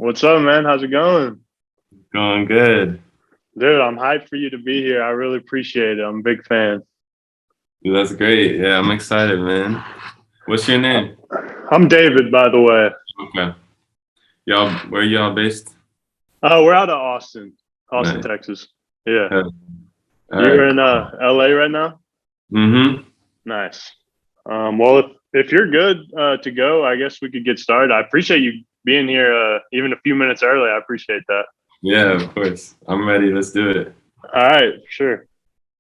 What's up, man? How's it going? Going good. Dude, I'm hyped for you to be here. I really appreciate it. I'm a big fan. Dude, that's great. Yeah, I'm excited, man. What's your Uh, name? I'm David, by the way. Okay. Y'all, where y'all based? We're out of Austin, Nice. Texas. Yeah. Uh, All You're right. in LA right now? Mm-hmm. Nice. Well, if you're good to go, I guess we could get started. I appreciate you being here even a few minutes early. I appreciate that. Yeah, of course. I'm ready. Let's do it. All right, sure.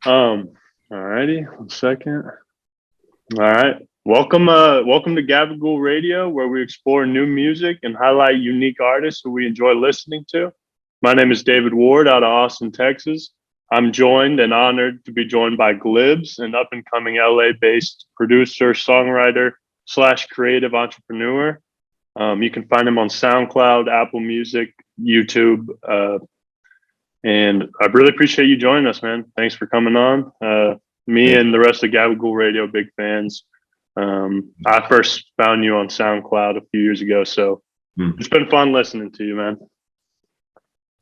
All righty. 1 second. All right. Welcome to Gabagool Radio, where we explore new music and highlight unique artists who we enjoy listening to. My name is David Ward out of Austin, Texas. I'm joined and honored to be joined by Glibs, an up and coming LA based producer, songwriter, slash creative entrepreneur. You can find him on SoundCloud, Apple Music, YouTube. And I really appreciate you joining us, man. Thanks for coming on. Me Thank and the rest of Gabagool Radio, big fans. I first found you on SoundCloud a few years ago, so you. it's been fun listening to you, man.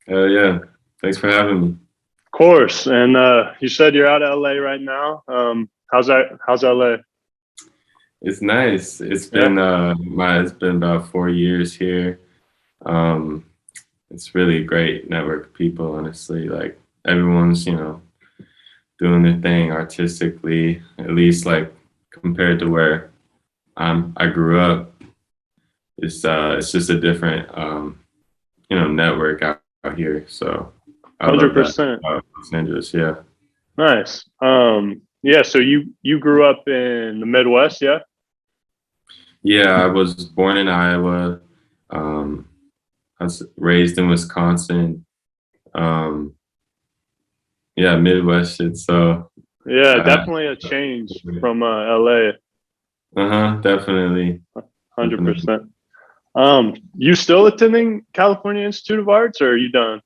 Of Yeah. Thanks for having me. course. And you said you're out of LA right now. How's that? How's LA? It's nice. Yeah, It's been about 4 years here. Um, it's really a great network of people, honestly. Like everyone's, doing their thing artistically, at least like compared to where I grew up. It's just a different network out here. So I love that 100%. about Los Angeles. Yeah. Nice. Yeah. So you grew up in the Midwest, yeah? Yeah, I was born in Iowa. Um, I was raised in Wisconsin. Um, yeah, Midwest shit. So Yeah, uh, definitely a change from LA. definitely, definitely. 100%. You still attending California Institute of Arts, or are you done?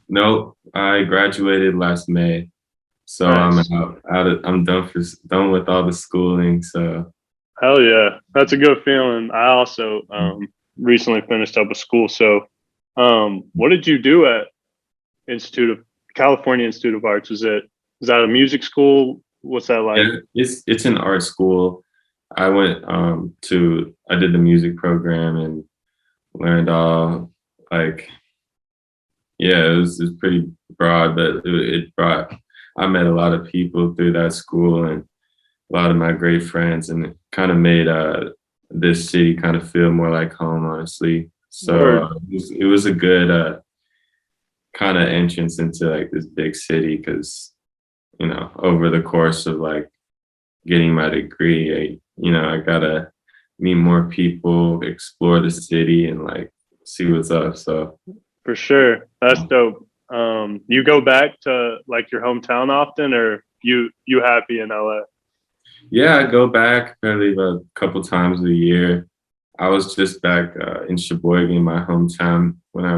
No, I graduated last May, so I'm Nice. I'm done with all the schooling. So Hell yeah. That's a good feeling. I also recently finished up with school. So what did you do at Institute of California Institute of Arts? Is that a music school? What's that like? yeah, it's an art school. I went I did the music program and learned all like yeah, it was pretty broad, but it brought I met a lot of people through that school and a lot of my great friends, and it kind of made this city kind of feel more like home, honestly. So Word. it was a good kind of entrance into like this big city because over the course of like getting my degree, I gotta meet more people, explore the city, and like see what's up. So For sure. That's dope. You go back to like your hometown often, or you happy in LA? yeah, I go back probably a couple times a year. I was just back in Sheboygan, my hometown, where I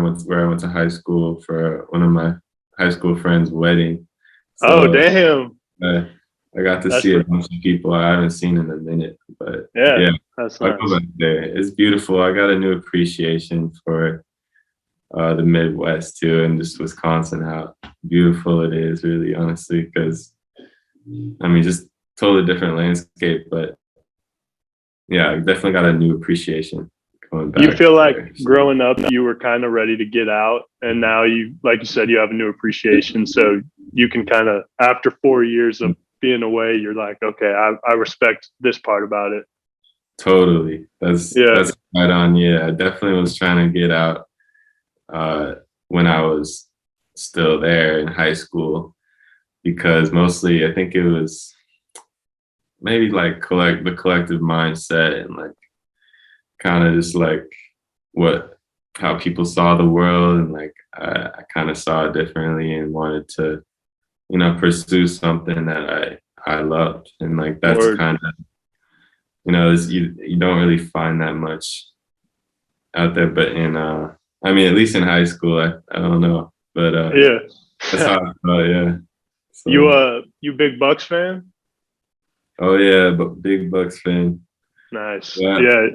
went to high school for one of my high school friends' wedding. Oh, So damn. uh, I got to That's see a pretty, bunch of people I haven't seen in a minute. But yeah, yeah, that's I go nice. back there. It's beautiful. I got a new appreciation for the Midwest too, and just Wisconsin, how beautiful it is, really, honestly. Because I mean, just totally different landscape, but yeah, I definitely got a new appreciation going You back feel like there. So growing up, you were kind of ready to get out, and now like you said, you have a new appreciation. So you can kind of, after 4 years of being away, you're like, okay, I respect this part about it. totally, Yeah. that's right on. Yeah, I definitely was trying to get out uh, when I was still there in high school because mostly I think it was maybe like the collective mindset and like kind of just like what how people saw the world, and like I kind of saw it differently and wanted to pursue something that I loved, and like that's Word. kind of you don't really find that much out there, but in I mean, at least in high school, I don't know, but Yeah. that's how I felt. Yeah. You So you big Bucks fan? oh yeah, but big Bucks fan. Nice. Yeah. Yeah.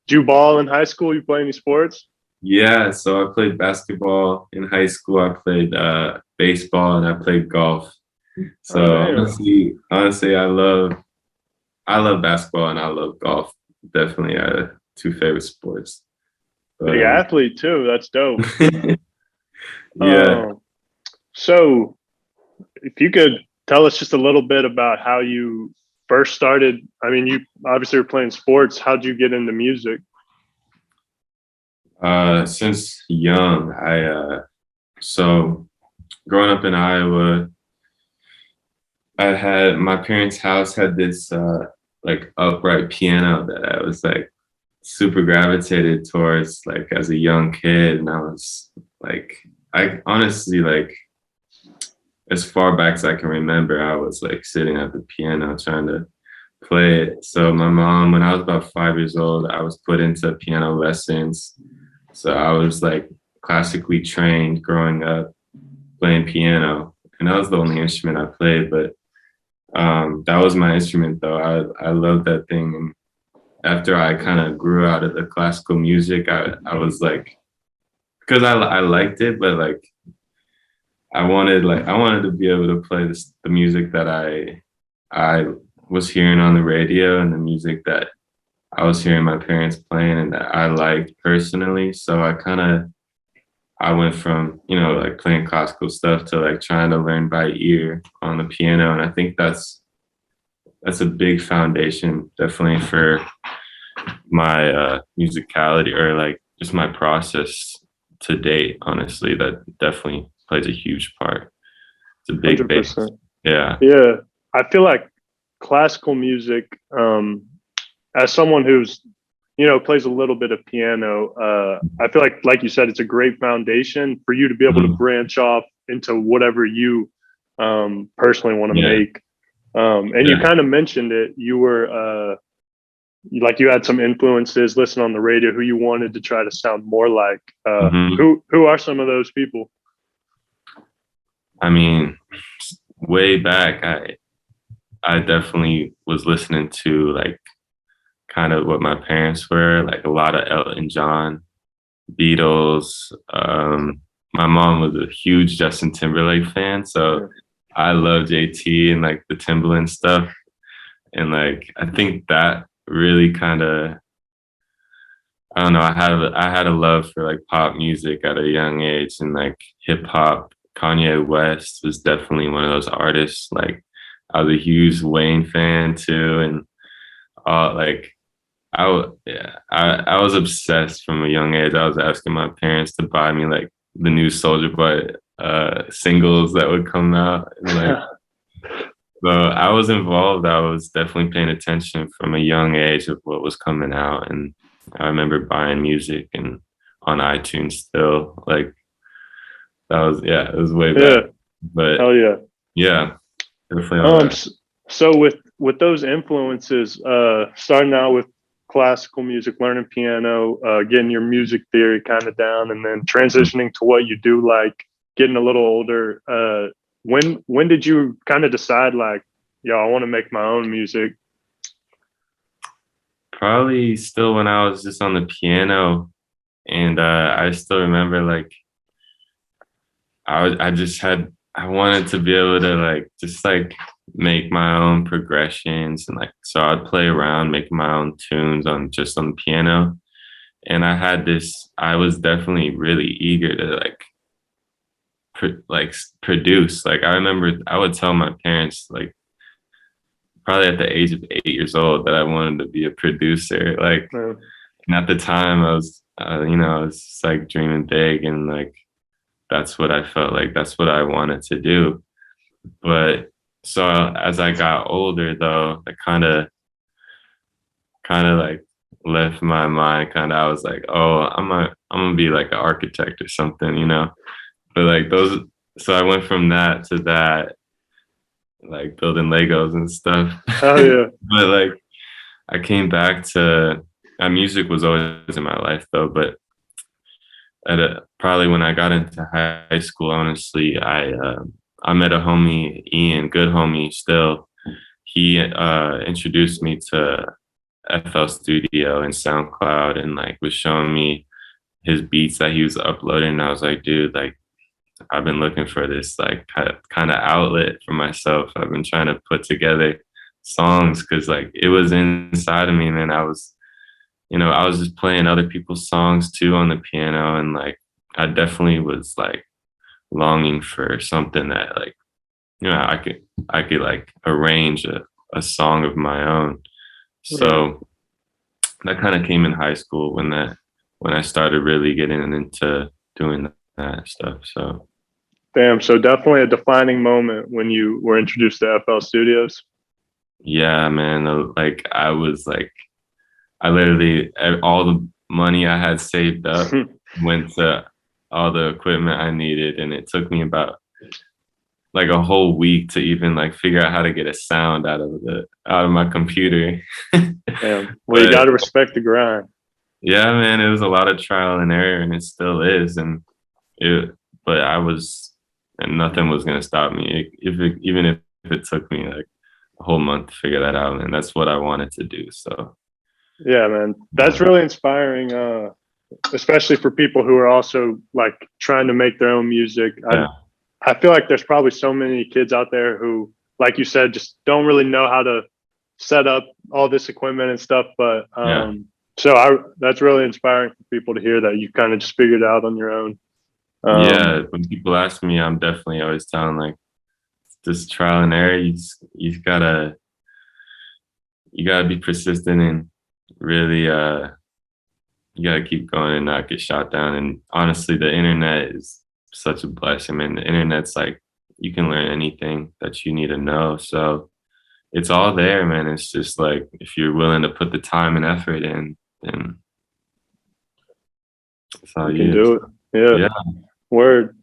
Did you ball in high school? You play any sports? Yeah, so I played basketball in high school. I played baseball and I played golf. Oh, So damn. honestly, I love basketball and I love golf. Definitely two favorite sports. But Big athlete too. That's dope. yeah, Um, so if you could tell us just a little bit about how you first started. I mean, you obviously were playing sports. How'd you get into music? since young, so growing up in Iowa, I had my parents' house had this like upright piano that I was like super gravitated towards like as a young kid, and I was like, I honestly like as far back as I can remember, I was like sitting at the piano trying to play it. So my mom, when I was about 5 years old, I was put into piano lessons. So I was like classically trained growing up playing piano, and that was the only instrument I played. But that was my instrument, though. I loved that thing, and after I kind of grew out of the classical music, I was like, because I liked it, but like I wanted to be able to play the music that I was hearing on the radio and the music that I was hearing my parents playing and that I liked personally. So I went from, you know, like playing classical stuff to like trying to learn by ear on the piano. And I think that's a big foundation definitely for my musicality or like just my process to date, honestly. That definitely plays a huge part. It's a big base. 100%. Yeah. Yeah, I feel like classical music. As someone who's plays a little bit of piano, I feel like you said, it's a great foundation for you to be able to Mhm. branch off into whatever you personally want to Yeah. make. And you Yeah. kind of mentioned it. You were like you had some influences, listen on the radio, who you wanted to try to sound more like. Hmm. Who are some of those people? I mean, way back, I definitely was listening to like kind of what my parents were, like a lot of Elton John, Beatles. My mom was a huge Justin Timberlake fan, so Yeah. I love JT and like the Timbaland stuff. And like I think that really kind of I don't know, I had a love for like pop music at a young age and like hip hop. Kanye West was definitely one of those artists. Like I was a huge Wayne fan too, and like I was obsessed from a young age. I was asking my parents to buy me like the new Soldier Boy singles that would come out, and like so I was involved. I was definitely paying attention from a young age of what was coming out, and I remember buying music and on iTunes still. Like that was yeah, it was way back. Yeah, But hell yeah. yeah, definitely all Um, that. s- so with those influences, starting out with classical music, learning piano, getting your music theory kind of down, and then transitioning to what you do, like getting a little older. When did you kind of decide, like, yo, I want to make my own music? Probably still when I was just on the piano, and I still remember like I just had I wanted to be able to like just like make my own progressions and like so I'd play around making my own tunes on just on the piano. And I was definitely really eager to like produce. Like I remember I would tell my parents like probably at the age of 8 years old that I wanted to be a producer. Like Uh, and at the time I was you know I was just like dreaming big and like that's what I felt like that's what I wanted to do. But so as I got older though, I kind of like left my mind kind of I was like, oh, I'm gonna be like an architect or something, you know. But like those so I went from that to that, like building Legos and stuff. hell yeah, But like I came back to music was always in my life though, but probably when I got into high school, honestly, I met a homie, Ian, good homie still. He introduced me to FL Studio and SoundCloud and like was showing me his beats that he was uploading. And I was like, dude, like I've been looking for this like kind of outlet for myself. I've been trying to put together songs because like it was inside of me, and then I was just playing other people's songs too on the piano, and like I definitely was like longing for something that like I could like arrange a song of my own. So that kind of came in high school when I started really getting into doing that stuff. So Damn, so definitely a defining moment when you were introduced to FL Studios. yeah, man, like I was like I literally all the money I had saved up went to all the equipment I needed, and it took me about like a whole week to even like figure out how to get a sound out of my computer. Damn. Well, you got But to respect the grind. yeah, man, it was a lot of trial and error, and it still is. It, but and nothing was gonna stop me. Even if it took me like a whole month to figure that out, and that's what I wanted to do. So Yeah, man, that's really inspiring. Especially for people who are also like trying to make their own music. yeah, I feel like there's probably so many kids out there who, like you said, just don't really know how to set up all this equipment and stuff. But yeah, that's really inspiring for people to hear that you kind of just figured it out on your own. yeah. When people ask me, I'm definitely always telling like this trial and error. You gotta be persistent and really you gotta keep going and not get shot down. And honestly, the internet is such a blessing, man. The internet's like you can learn anything that you need to know. So it's all there, man. It's just like if you're willing to put the time and effort in, then it's all You can you. do it. Yeah. Yeah. Word.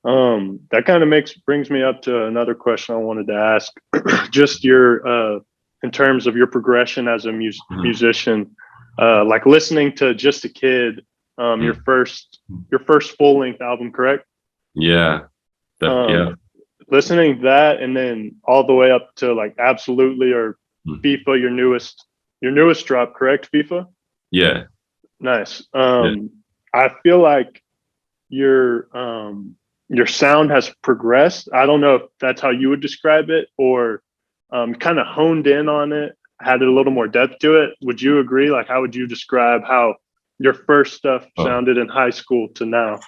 That kind of brings me up to another question I wanted to ask. Just your in terms of your progression as a Mhm. musician, like listening to Just a Kid, your Mhm. first full length album, correct? Yeah. Um, Yeah. Listening that and then all the way up to like Absolutely or Mhm. FIFA, your newest drop, correct? FIFA? Yeah. Nice. Yeah. I feel like your sound has progressed. I don't know if that's how you would describe it or kind of honed in on it, had a little more depth to it. Would you agree? Like, how would you describe how your first stuff Oh, sounded in high school to now?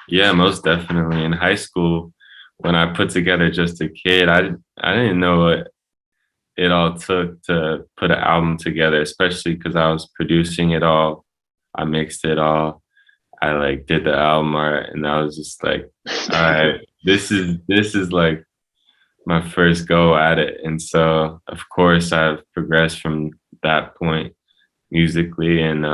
yeah, most definitely. In high school, when I put together Just a Kid, I didn't know what it all took to put an album together, especially because I was producing it all. I mixed it all. I like did the album art, and I was just like, all right, this is like my first go at it. And so of course I've progressed from that point musically, and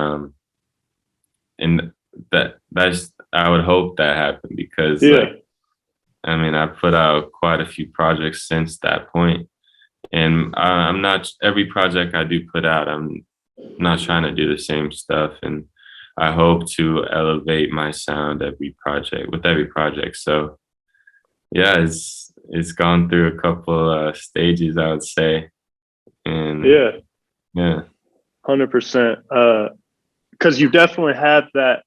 that's I would hope that happened because Yeah, like I mean I put out quite a few projects since that point, and I'm not every project I do put out I'm not trying to do the same stuff, and I hope to elevate my sound with every project. So yeah, it's gone through a couple stages, I would say, and yeah, yeah, 100%. Because you definitely have that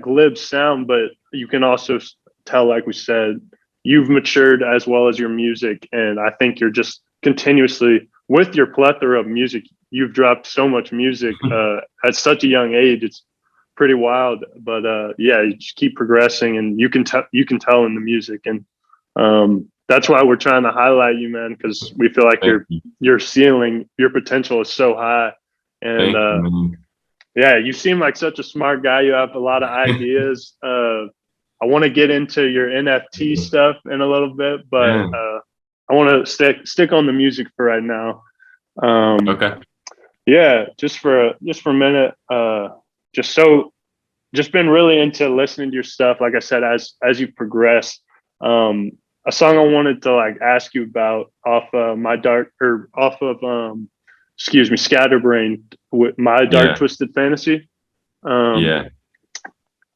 glib sound, but you can also tell, like we said, you've matured as well as your music, and I think you're just continuously with your plethora of music. You've dropped so much music at such a young age. It's pretty wild, but yeah, you just keep progressing, and you can tell in the music, and that's why we're trying to highlight you, man, because we feel like thank you, your ceiling, your potential is so high, and thank you, man. yeah, you seem like such a smart guy. You have a lot of ideas. I want to get into your NFT stuff in a little bit, but Yeah, I want to stick on the music for right now. Um, okay. yeah, just for a minute. Just been really into listening to your stuff. Like I said, as you progress, um, a song I wanted to like ask you about off off of excuse me, Scatterbrain with My Dark Yeah, Twisted Fantasy. Um, yeah.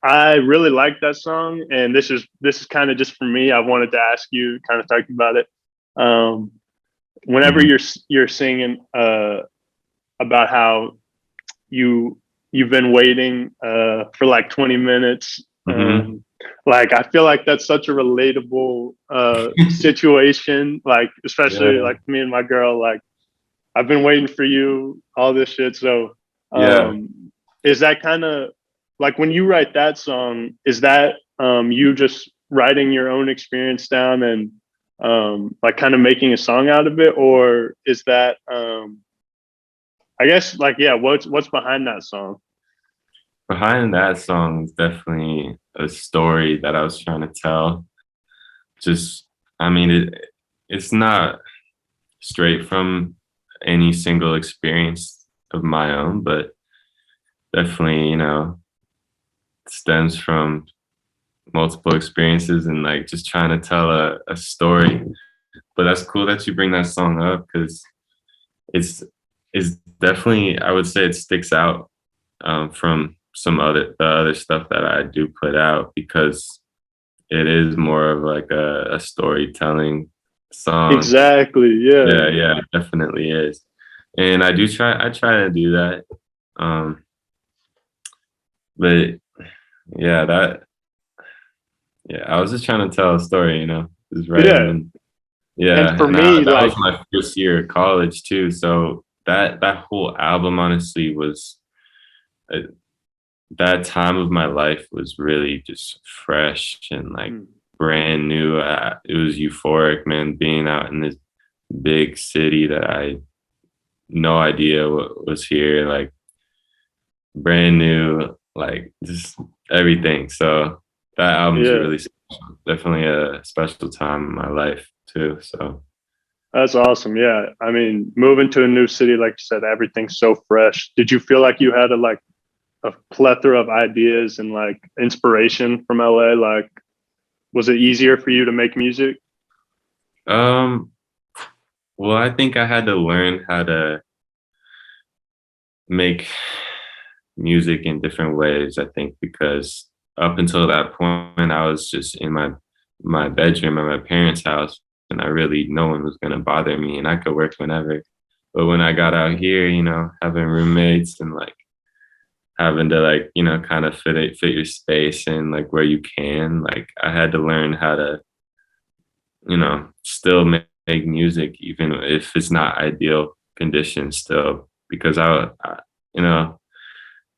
I really like that song, and this is kind of just for me. I wanted to ask you, kind of talking about it. Um, Whenever Hmm. you're singing about how you you've been waiting for like 20 minutes. Mm-hmm. Like I feel like that's such a relatable situation. Like especially Yeah. like me and my girl. Like I've been waiting for you, all this shit. So Yeah. is that kind of like when you write that song? Is that you just writing your own experience down and like kind of making a song out of it, or is that I guess like yeah, what's behind that song? Behind that song is definitely a story that I was trying to tell. Just, I mean, it's not straight from any single experience of my own, but definitely, stems from multiple experiences and like just trying to tell a story. But that's cool that you bring that song up because it's it's definitely, I would say, it sticks out from the other stuff that I do put out because it is more of like a storytelling song. Exactly. Yeah. Yeah, yeah, it definitely is. And I try to do that. Um, but yeah, I was just trying to tell a story, just writing Yeah. and And yeah, for and me, that was like, my first year at college too. So that whole album honestly was uh, that time of my life was really just fresh and like mm, brand new. It was euphoric, man, being out in this big city that I no idea what was here, like brand new, like just everything. So that album's yeah, really special. Definitely a special time in my life too. So that's awesome. Yeah. I mean, moving to a new city, like you said, everything's so fresh. Did you feel like you had a plethora of ideas and like inspiration from LA? Like, was it easier for you to make music? um well, I think I had to learn how to make music in different ways, I think, because up until that point I was just in my bedroom at my parents' house and I really no one was gonna bother me and I could work whenever. But when I got out here, having roommates and like having to like, kind of fit your space and like where you can, like I had to learn how to, still make music even if it's not ideal conditions still because you know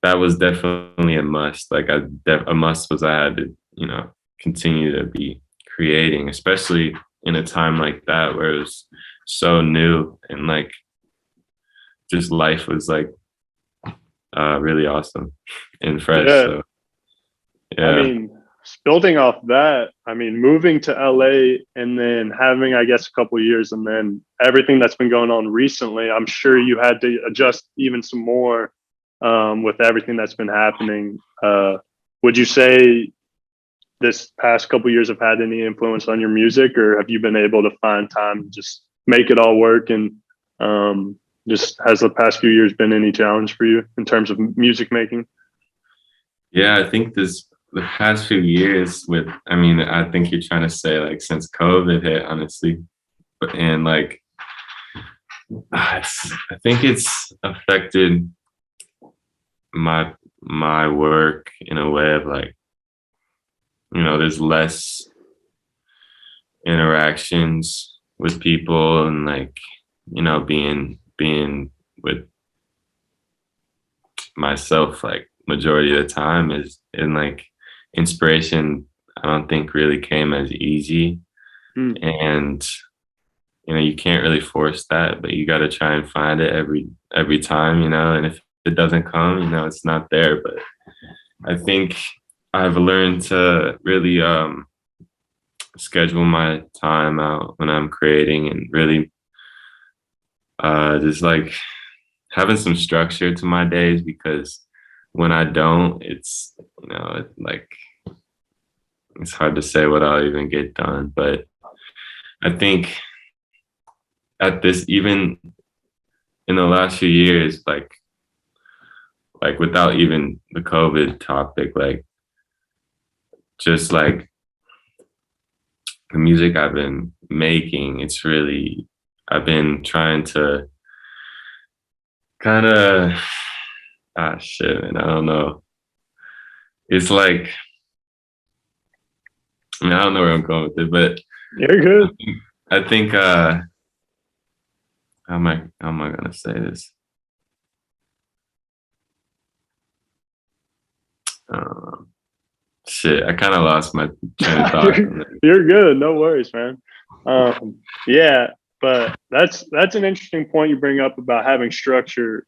that was definitely a must. Like a must was I had to, continue to be creating, especially in a time like that where it was so new and like just life was like really awesome and fresh. Yeah. So I yeah, mean, building off that, I mean, moving to LA and then having, I guess, a couple of years and then everything that's been going on recently, I'm sure you had to adjust even some more with everything that's been happening. Would you say this past couple of years have had any influence on your music, or have you been able to find time to just make it all work? And just has the past few years been any challenge for you in terms of music making? yeah. I think the past few years with, I mean, I think you're trying to say like since COVID hit, honestly, and like I think it's affected my work in a way of like, there's less interactions with people and like, being with myself like majority of the time is and like inspiration I don't think really came as easy. Mm, And you can't really force that, but you got to try and find it every time, and if it doesn't come, it's not there. But I think I've learned to really schedule my time out when I'm creating and really just like having some structure to my days because when I don't, it's like it's hard to say what I'll even get done. But I think at this even in the last few years, like without even the COVID topic, like just like the music I've been making, it's really I've been trying to kind of Ah, shit, man. I don't know. It's like, I mean, I don't know where I'm going with it, but You're I good. think, how am I gonna say this? Um, Shit, I kind of lost my train of thought. You're good. No worries, man. Yeah, but that's an interesting point you bring up about having structure,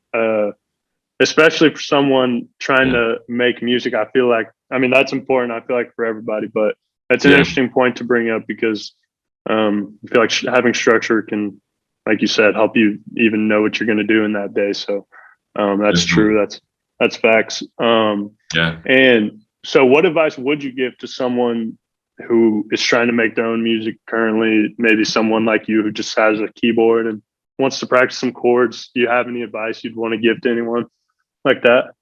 especially for someone trying Yeah, to make music. I feel like, I mean, that's important. I feel like for everybody, but that's an yeah, interesting point to bring up because I feel like having structure can, like you said, help you even know what you're going to do in that day. So that's definitely. true. That's facts. Yeah. And so, what advice would you give to someone who is trying to make their own music currently? Maybe someone like you who just has a keyboard and wants to practice some chords. Do you have any advice you'd want to give to anyone like that?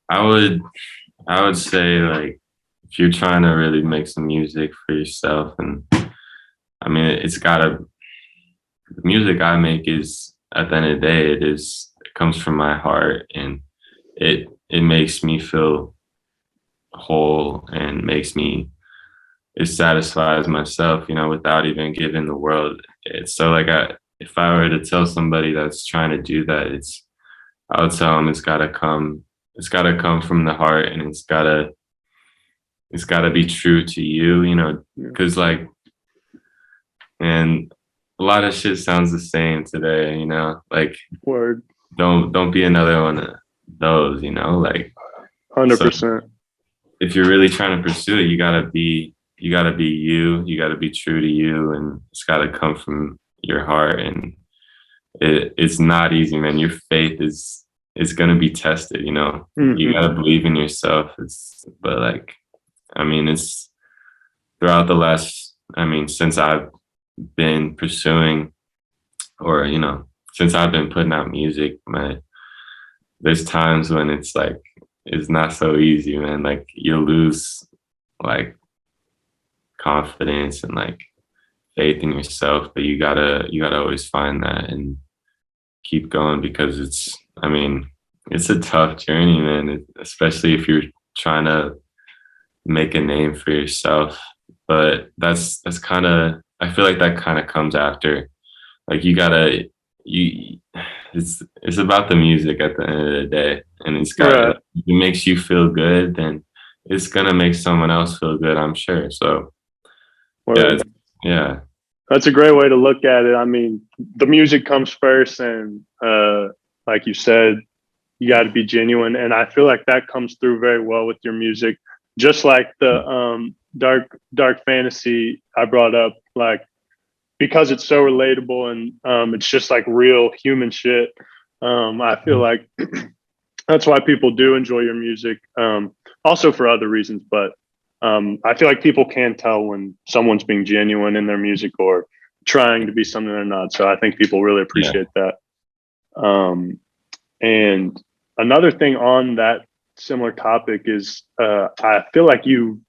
I would I would say like if you're trying to really make some music for yourself, and I mean it's gotta the music I make is at the end of the day it comes from my heart, and it makes me feel whole and makes me it satisfies myself, without even giving the world it. So like if I were to tell somebody that's trying to do that, I would tell them it's gotta come from the heart, and it's gotta be true to you, Yeah. because like, and a lot of shit sounds the same today, like Word, don't be another one of those, like, so 100%. if you're really trying to pursue it, you gotta be you gotta be true to you, and it's gotta come from your heart, and it's not easy, man. Your faith is gonna be tested, you Hmm. gotta believe in yourself. But like, I mean, it's throughout the last, I mean, since I've been pursuing, or since I've been putting out music, man, there's times when it's like it's not so easy, man. Like you lose like confidence and like faith in yourself, but you gotta always find that and keep going, because I mean, it's a tough journey, man, especially if you're trying to make a name for yourself. But that's kind of, I feel like that kind of comes after. Like you it's about the music at the end of the day, and Right. if it makes you feel good, then it's gonna make someone else feel good, I'm sure. So yeah, Word. yeah, That's a great way to look at it. I mean, the music comes first, and like you said, you got to be genuine, and I feel like that comes through very well with your music. Just like the dark fantasy I brought up, like because it's so relatable and it's just like real human shit. I feel like that's why people do enjoy your music. Also for other reasons, but I feel like people can tell when someone's being genuine in their music or trying to be something they're not. So I think people really yeah, appreciate that. Um, and another thing on that similar topic is I feel like you've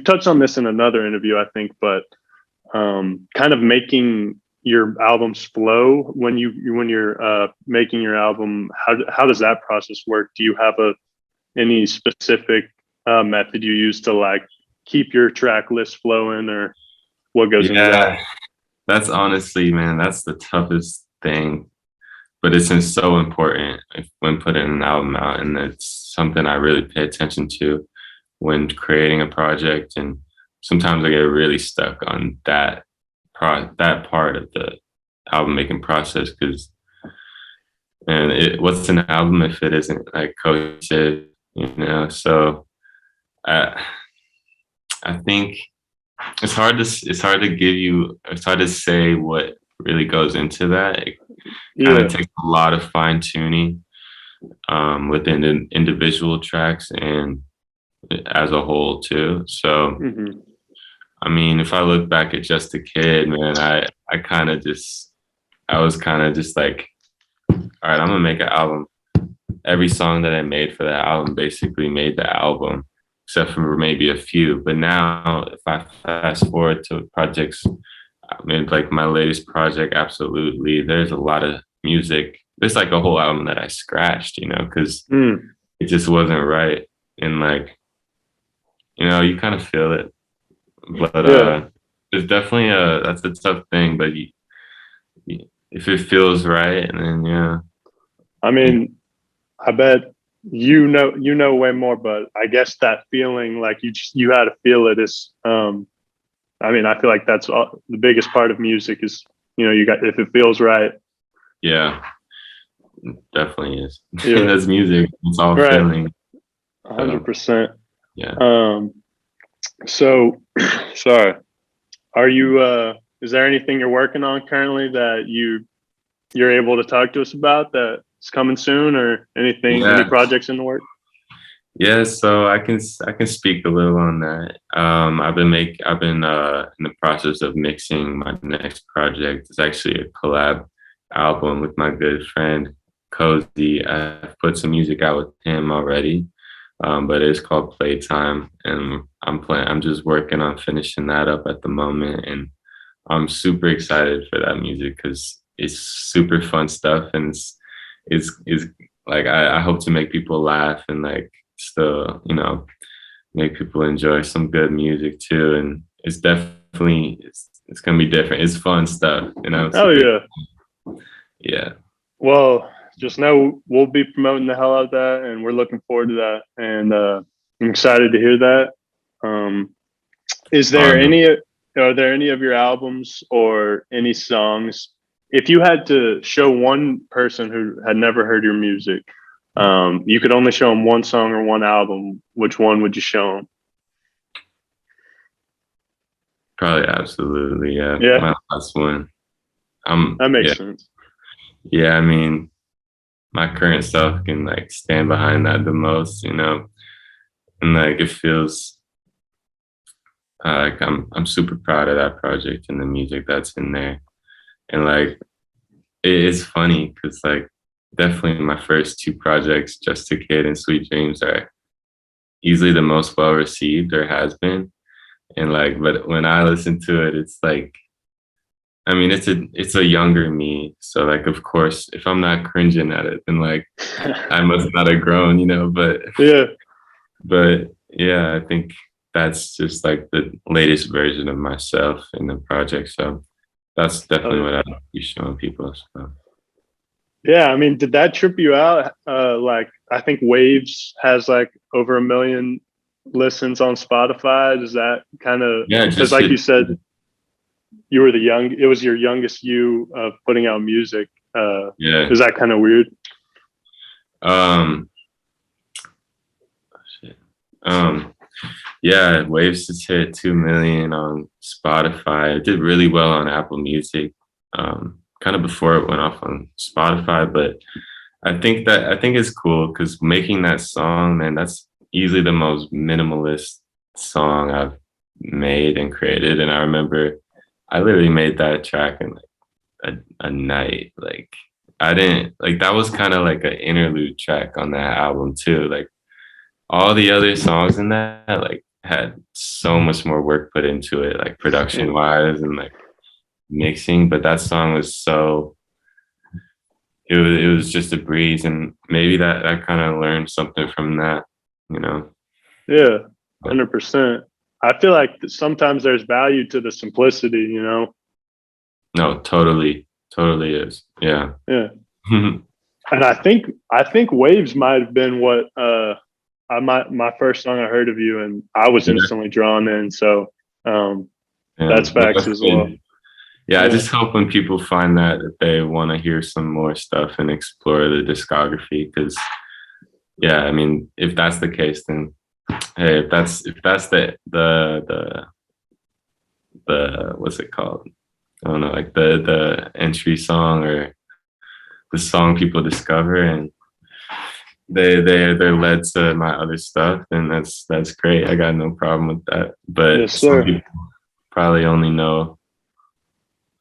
touched on this in another interview, I think, but kind of making your albums flow when you're making your album. How does that process work? Do you have any specific method you use to like keep your track list flowing, or what goes into that? yeah. That's honestly, man, that's the toughest thing, but it's been so important when putting an album out, and it's something I really pay attention to when creating a project. And sometimes I get really stuck on that part of the album making process, because and what's an album if it isn't like cohesive, So I I think it's hard to say what really goes into that. It kind of Yeah. takes a lot of fine tuning within the individual tracks and as a whole too. So Hmm. I mean, if I look back at Just a Kid, man, I was kind of just like, all right, I'm gonna make an album. Every song that I made for that album basically made the album, except for maybe a few. But now, if I fast forward to projects, I mean, like my latest project, absolutely, there's a lot of music. There's like a whole album that I scratched, you know, because Mm, it just wasn't right. And like, you know, you kind of feel it. But yeah. there's definitely that's a tough thing, but if it feels right, and then yeah. I mean, I bet you know way more, but I guess that feeling like you had to feel it is I mean, I feel like that's the biggest part of music is, you know, you got if it feels right. Yeah, definitely is. Yeah. That's music. It's all Right. feeling. So 100%. yeah. Um so sorry. Are you is there anything you're working on currently that you're able to talk to us about that's coming soon, or anything, any Yeah. projects in the work? Yeah, so I can speak a little on that. I've been in the process of mixing my next project. It's actually a collab album with my good friend Cozy. I've put some music out with him already, but it's called Playtime, and I'm just working on finishing that up at the moment, and I'm super excited for that music because it's super fun stuff, and it's like I hope to make people laugh and like still, you know, make people enjoy some good music too. And it's definitely it's gonna be different. It's fun stuff, you know. Oh Super, yeah. yeah. Well, just know we'll be promoting the hell out of that, and we're looking forward to that. And I'm excited to hear that. Um, is there Um, any? Are there any of your albums or any songs? If you had to show one person who had never heard your music, you could only show them one song or one album. Which one would you show them? Probably absolutely, yeah. Yeah, My last one. that Yeah, makes sense. yeah. I mean, my current self can like stand behind that the most, you know, and like it feels like I'm super proud of that project and the music that's in there. And like it is funny because like definitely my first two projects, Just a Kid and Sweet Dreams, are easily the most well received or has been. And like, but when I listen to it, it's like, I mean, it's a younger me. So like, of course, if I'm not cringing at it, then like I must not have grown, you know. Yeah. But yeah, I think that's just like the latest version of myself in the project. So that's Oh definitely yeah. what I'd be showing people. So. Yeah, I mean, did that trip you out? Like, I think Waves has like over 1 million listens on Spotify. Does that kind of, Yeah, because just like you hit. said, you were it was your youngest you of putting out music. Yeah. Is that kind of weird? Um, shit. Um, yeah, Waves just hit 2 million on Spotify. It did really well on Apple Music, kind of before it went off on Spotify. But I think it's cool because making that song, man, that's easily the most minimalist song I've made and created. And I remember I literally made that track in like a night. Like I didn't like that was kind of like an interlude track on that album too. Like all the other songs in that like had so much more work put into it, like production Yeah. wise and like mixing. But that song was so it was just a breeze, and maybe that kind of learned something from that, you know. Yeah, But 100%. I feel like sometimes there's value to the simplicity, you know? no, totally is. Yeah. Yeah. And I think Waves might have been what my first song I heard of you, and I was Yeah. instantly drawn in. So um, Yeah. that's Well, facts that's as well. good. Yeah, I Yeah. just hope when people find that they want to hear some more stuff and explore the discography. Because, yeah, I mean, if that's the case, then hey, if that's the what's it called? I don't know, like the entry song or the song people discover and they're led to my other stuff, then that's great. I got no problem with that. Yes, But some sir. people probably only know.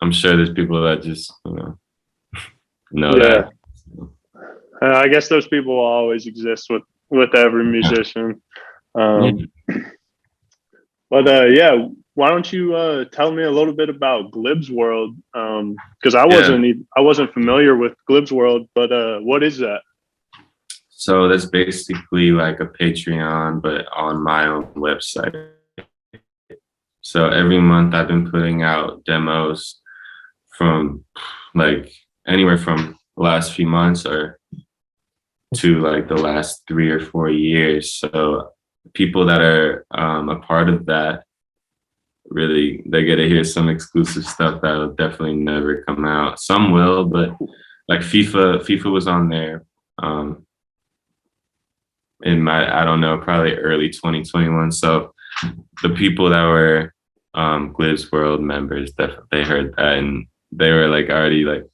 I'm sure there's people that just know that. Yeah. I guess those people will always exist with every Yeah. musician. Yeah. Um, but yeah, why don't you tell me a little bit about Glibs World? Because Yeah. I wasn't familiar with Glibs World, but what is that? So that's basically like a Patreon, but on my own website. So every month I've been putting out demos from like anywhere from the last few months or to like the last 3 or 4 years. So people that are a part of that, really, they get to hear some exclusive stuff that'll definitely never come out. Some will, but like FIFA was on there in my, I don't know, probably early 2021. So the people that were Glibs World members, they heard that and they were like already like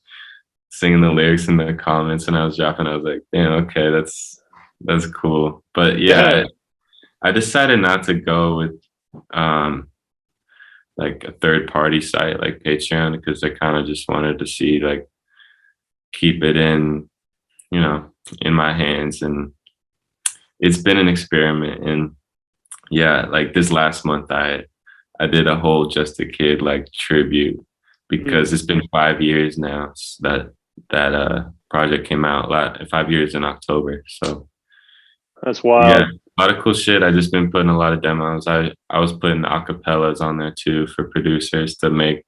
singing the lyrics in the comments, and I was dropping. I was like, damn, okay, that's cool. But yeah, Yeah, I decided not to go with um like a third party site like Patreon because I kind of just wanted to see like keep it in, you know, in my hands. And it's been an experiment. And yeah, like this last month I did a whole Just a Kid like tribute because mm, it's been 5 years now that project came out 5 years in October. So that's yeah, wild. a lot of cool shit. I just been putting a lot of demos. I was putting acapellas on there too for producers to make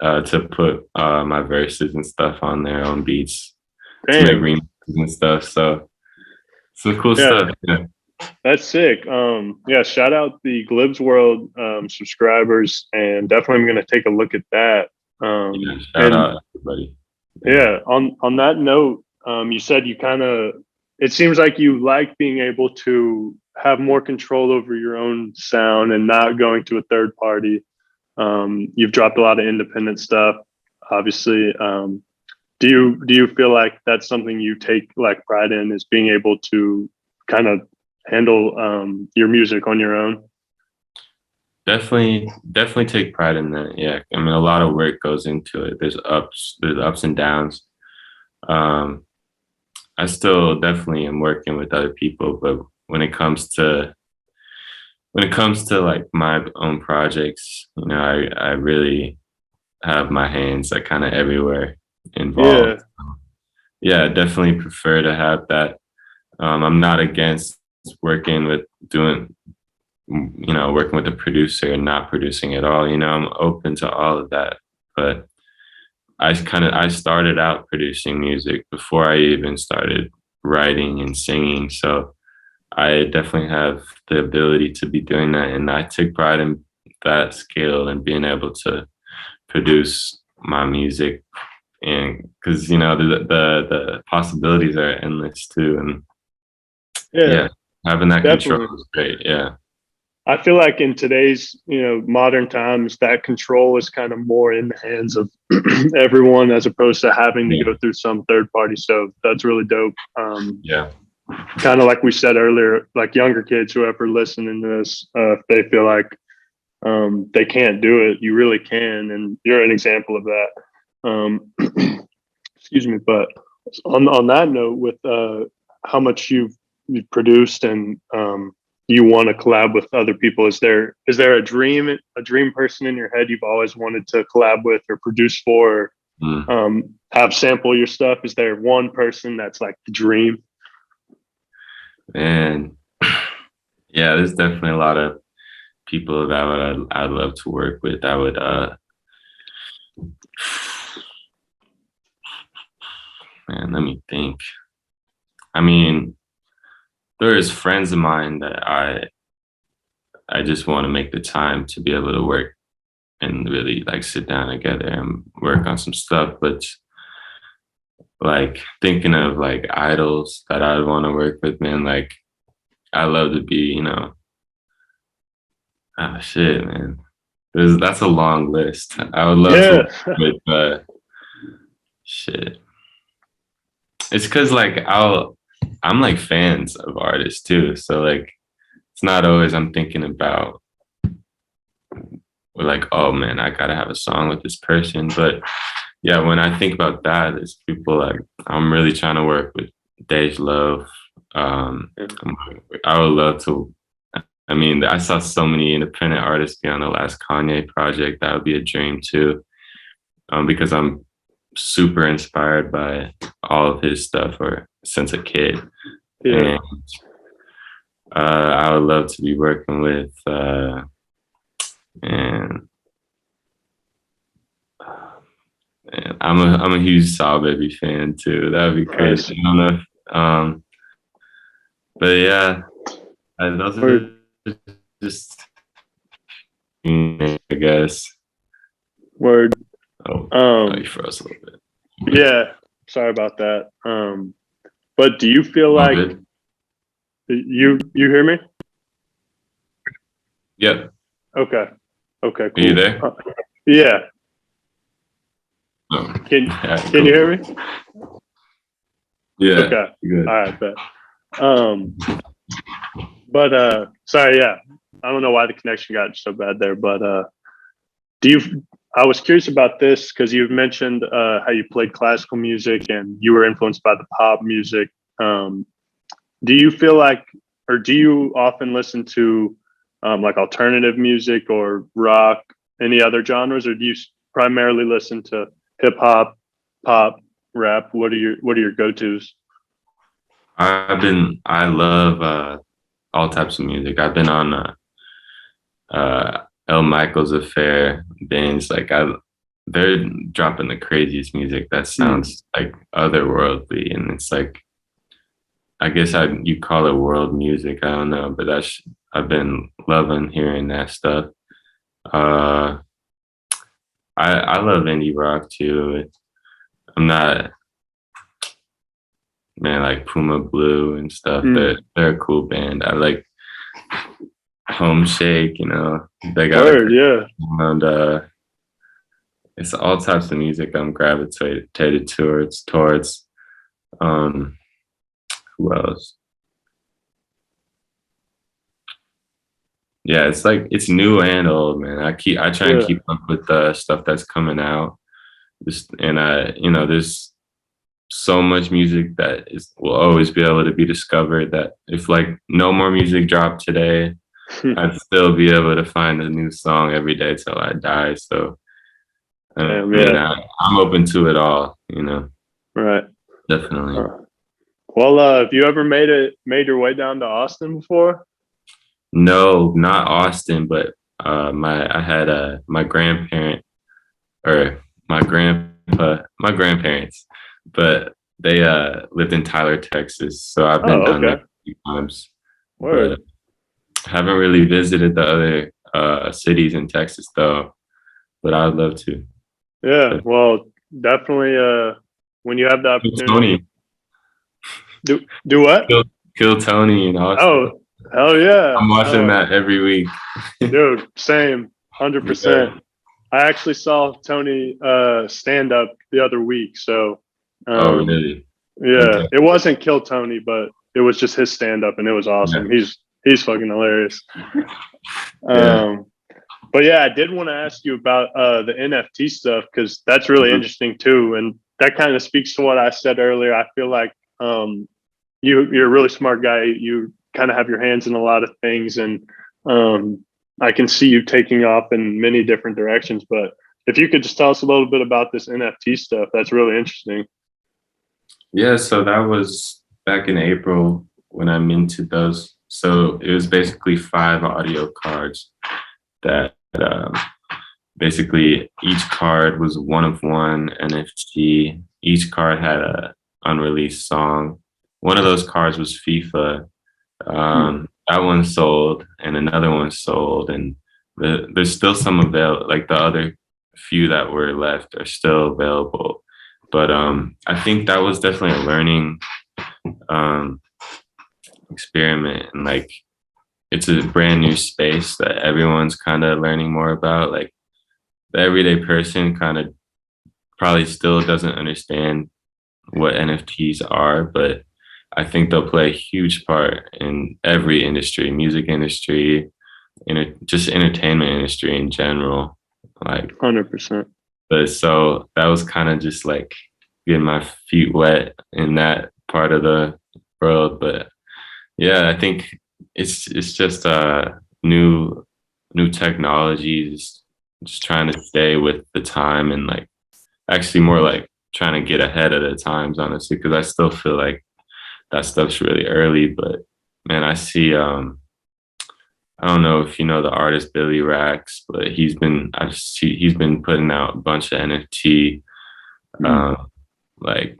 to put my verses and stuff on their own beats to make Damn. remixes and stuff. So some cool Yeah, stuff. Yeah, that's sick. Yeah, shout out the Glibs World subscribers, and definitely I'm gonna take a look at that. yeah. Shout And out everybody. Yeah. yeah, on that note, you said you kind of. It seems like you like being able to have more control over your own sound and not going to a third party. You've dropped a lot of independent stuff, obviously. Do you feel like that's something you take like pride in, is being able to kind of handle your music on your own? Definitely take pride in that. Yeah, I mean, a lot of work goes into it. There's ups and downs. Um, I still definitely am working with other people, but when it comes to like my own projects, you know, I really have my hands like kind of everywhere Yeah, involved. Yeah, I definitely prefer to have that. I'm not against working with doing, you know, working with a producer and not producing at all. You know, I'm open to all of that. But I started out producing music before I even started writing and singing. So I definitely have the ability to be doing that. And I take pride in that skill and being able to produce my music. And because, you know, the possibilities are endless too. And yeah, yeah, having that control definitely. is great. Yeah. I feel like in today's, modern times, that control is kind of more in the hands of everyone as opposed to having to Yeah. go through some third party. So that's really dope. Yeah. Kind of like we said earlier, like younger kids, whoever listening to this, if they feel like they can't do it, you really can, and you're an example of that. Excuse me, but on that note, with how much you've produced and you want to collab with other people, is there a dream person in your head you've always wanted to collab with or produce for, Mm. have sample your stuff? Is there one person that's like the dream? And yeah, there's definitely a lot of people that I'd love to work with. I would man, let me think. I mean, there's friends of mine that I just want to make the time to be able to work and really like sit down together and work on some stuff. But like thinking of like idols that I'd want to work with, man, like I love to be, you know, shit, man. That's a long list. I would love to Yeah, work with shit. It's because like I'm like fans of artists too. So like it's not always I'm thinking about like, oh man, I gotta have a song with this person. But yeah, when I think about that, it's people like I'm really trying to work with Dej Love. Um, I would love to I mean, I saw so many independent artists be on the last Kanye project. That would be a dream too, because I'm super inspired by all of his stuff or since a kid. Yeah. And I would love to be working with and I'm a huge Saw Baby fan too. That would be crazy. I don't know if, but yeah, those are just, I guess. Word. Oh, you froze a little bit. Yeah, sorry about that. But do you feel like you hear me? Yep. Okay, cool. Are you there? Yeah. Oh. Can you hear me? Yeah. Okay. Good. All right, bet. But sorry, yeah. I don't know why the connection got so bad there, but I was curious about this because you've mentioned how you played classical music and you were influenced by the pop music. Do you feel like, or do you often listen to like alternative music or rock, any other genres, or do you primarily listen to hip hop, pop, rap? What are your go-tos? I love all types of music. I've been on El Michael's Affair bands. They're dropping the craziest music that sounds like otherworldly, and it's like, I guess you call it world music. I don't know, but I've been loving hearing that stuff. I love indie rock too. I'm not, man, like Puma Blue and stuff. They're a cool band. I like Home Shake, they got yeah. And it's all types of music I'm gravitated towards. Who else? Yeah, it's new and old, man. I try and keep up with the stuff that's coming out. There's so much music that will always be able to be discovered, that if like no more music dropped today, I'd still be able to find a new song every day till I die. So I'm open to it all, Right. Definitely. Well, have you ever made your way down to Austin before? No, not Austin, but I had my grandparent or my grandparents, but they lived in Tyler, Texas. So I've been down there a few times. Word. But haven't really visited the other cities in Texas though, but I'd love to. Yeah, well, definitely when you have the opportunity. Do what? Kill Tony in Austin. Oh, hell yeah. I'm watching that every week. Dude, same. 100%. Yeah. I actually saw Tony stand up the other week. So oh really? Yeah. Okay. It wasn't Kill Tony, but it was just his stand up and it was awesome. Yeah. He's fucking hilarious. But yeah, I did want to ask you about the NFT stuff, because that's really interesting too. And that kind of speaks to what I said earlier. I feel like you're a really smart guy. You kind of have your hands in a lot of things, and I can see you taking off in many different directions. But if you could just tell us a little bit about this NFT stuff, that's really interesting. Yeah, so that was back in April when I minted those. So it was basically 5 audio cards that basically each card was one of one NFT. Each card had a unreleased song. One of those cards was FIFA. That one sold, and another one sold, and there's still some available. Like the other few that were left are still available. But I think that was definitely a learning experiment, and like it's a brand new space that everyone's kind of learning more about. Like the everyday person kind of probably still doesn't understand what NFTs are, but I think they'll play a huge part in every industry, music industry, just entertainment industry in general. Like 100%. But so that was kind of just like getting my feet wet in that part of the world. But yeah, I think it's just new technologies, just trying to stay with the time and like actually more like trying to get ahead of the times, honestly, because I still feel like that stuff's really early. But man, I see I don't know if you know the artist Billy Rax, but he's been putting out a bunch of NFT like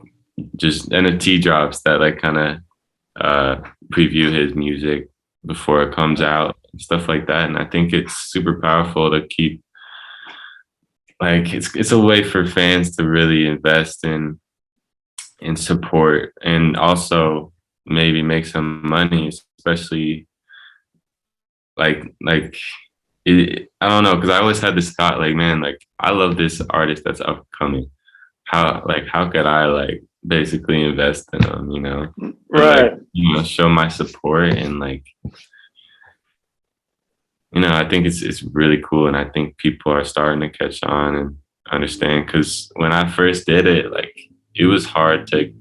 just NFT drops that like kind of preview his music before it comes out and stuff like that. And I think it's super powerful to keep like it's a way for fans to really invest in support and also maybe make some money, especially like I don't know, because I always had this thought like, man, like I love this artist that's upcoming. How could I like basically invest in them, you know? Right. Like, you know, show my support and like, you know, I think it's really cool, and I think people are starting to catch on and understand. Because when I first did it, like it was hard to,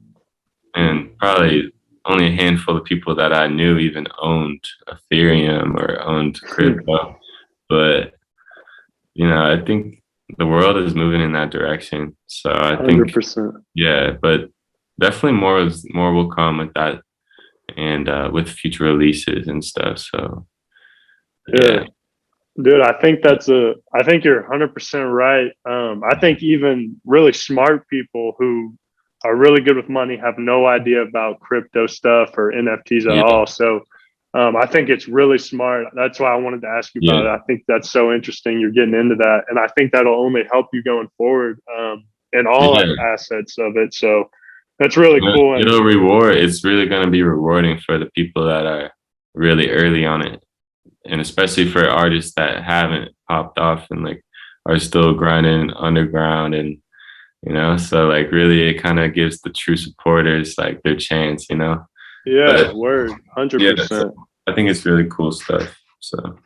and probably only a handful of people that I knew even owned Ethereum or owned crypto. But you know, I think the world is moving in that direction. So I think, 100%. yeah, but definitely more will come with that, and with future releases and stuff. So Yeah. yeah, Dude, I think you're 100% right. I think even really smart people who are really good with money have no idea about crypto stuff or NFTs at yeah, all. So I think it's really smart. That's why I wanted to ask you about yeah. it. I think that's so interesting. You're getting into that. And I think that'll only help you going forward in all Yeah, assets of it. So that's really cool. And it'll reward. It's really going to be rewarding for the people that are really early on it, and especially for artists that haven't popped off and like are still grinding underground, and you know, so like really it kind of gives the true supporters like their chance, you know. yeah, But word, yeah, so 100%. I think it's really cool stuff. So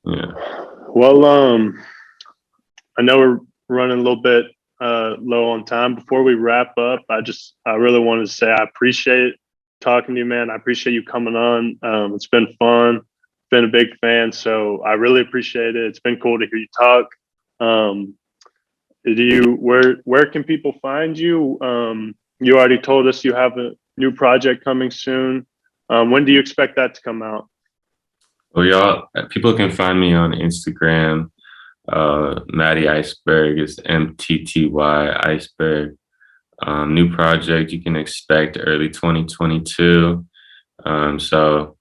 yeah, Well, I know we're running a little bit low on time. Before we wrap up, I really wanted to say I appreciate talking to you, man. I appreciate you coming on. It's been fun. Been a big fan, so I really appreciate it. It's been cool to hear you talk. Um, where can people find you? You already told us you have a new project coming soon. When do you expect that to come out? well, y'all, people can find me on Instagram. Matty Iceberg is MTTY Iceberg. New project you can expect early 2022. So,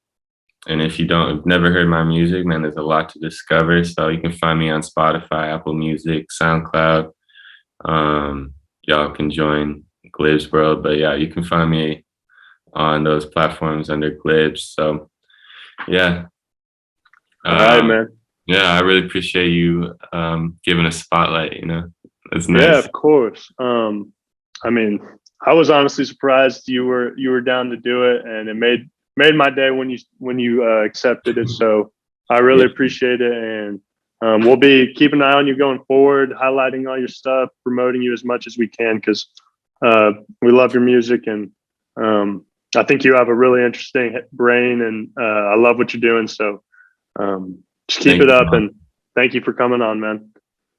and if you don't have never heard my music, man, there's a lot to discover. So you can find me on Spotify, Apple Music, SoundCloud. Y'all can join Glibs World, but yeah, you can find me on those platforms under Glibs. So yeah, All right, um, man. yeah, I really appreciate you giving a spotlight. You know, it's Yeah, nice. of course. I mean, I was honestly surprised you were down to do it, and it made my day when you accepted it. So I really Yeah, appreciate it, and we'll be keeping an eye on you going forward, highlighting all your stuff, promoting you as much as we can because we love your music, and I think you have a really interesting brain, and I love what you're doing. So just keep thank it you, up, man. and thank you for coming on, man.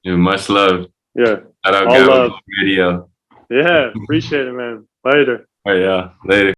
Yeah, much love. Yeah, Shout out all love. Gavin Radio. Yeah, appreciate it, man. Later. All right, yeah, later.